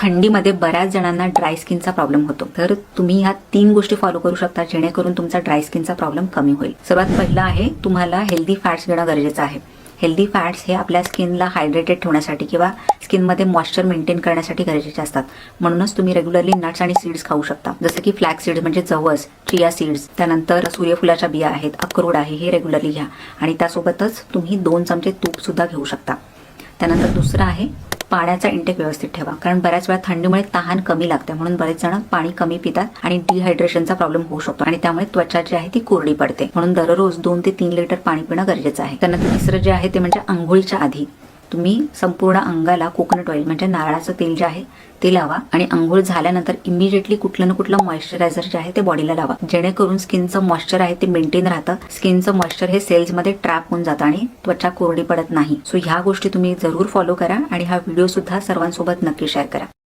थंडीमध्ये बऱ्याच जणांना ड्राय स्किनचा प्रॉब्लेम होतो, तर तुम्ही ह्या 3 गोष्टी फॉलो करू शकता जेणेकरून तुमचा ड्राय स्किनचा प्रॉब्लेम कमी होईल. सर्वात पहिला आहे, तुम्हाला हेल्दी फॅट्स घेणं गरजेचं आहे. हेल्दी फॅट्स हे आपल्या स्किनला हायड्रेटेड ठेवण्यासाठी किंवा स्किनमध्ये मॉइश्चर मेंटेन करण्यासाठी गरजेचे असतात. म्हणूनच तुम्ही रेग्युलरली नट्स आणि सीड्स खाऊ शकता, जसं की फ्लॅक्स सीड्स म्हणजे जवस, चिया सीड्स, त्यानंतर सूर्यफुलाच्या बिया आहेत, अक्रोड आहे, हे रेग्युलरली घ्या. आणि त्यासोबतच तुम्ही 2 चमचे तूप सुद्धा घेऊ शकता. त्यानंतर दुसरं आहे, पाण्याचा इंटेक व्यवस्थित ठेवा, कारण बऱ्याच वेळा थंडीमुळे तहान कमी लागते, म्हणून बरेच जण पाणी कमी पितात आणि डिहायड्रेशनचा प्रॉब्लेम होऊ शकतो आणि त्यामुळे त्वचा जी आहे ती कोरडी पडते. म्हणून दररोज 2 ते 3 लिटर पाणी पिणं गरजेचं आहे. त्यानंतर तिसरं जे आहे ते म्हणजे आंघोळीच्या आधी तुम्ही संपूर्ण अंगाला कोकोनट ऑइल म्हणजे नारळाचं तेल जे आहे ते लावा आणि आंघोळ झाल्यानंतर इमिडिएटली कुठलं ना कुठलं मॉइश्चरायझर जे आहे ते बॉडीला लावा, जेणेकरून स्किनचं मॉइश्चर आहे ते मेंटेन राहतं. स्किनचं मॉइश्चर हे सेल्समध्ये ट्रॅप होऊन जातं आणि त्वचा कोरडी पडत नाही. सो ह्या गोष्टी तुम्ही जरूर फॉलो करा आणि हा व्हिडिओ सुद्धा सर्वांसोबत नक्की शेअर करा.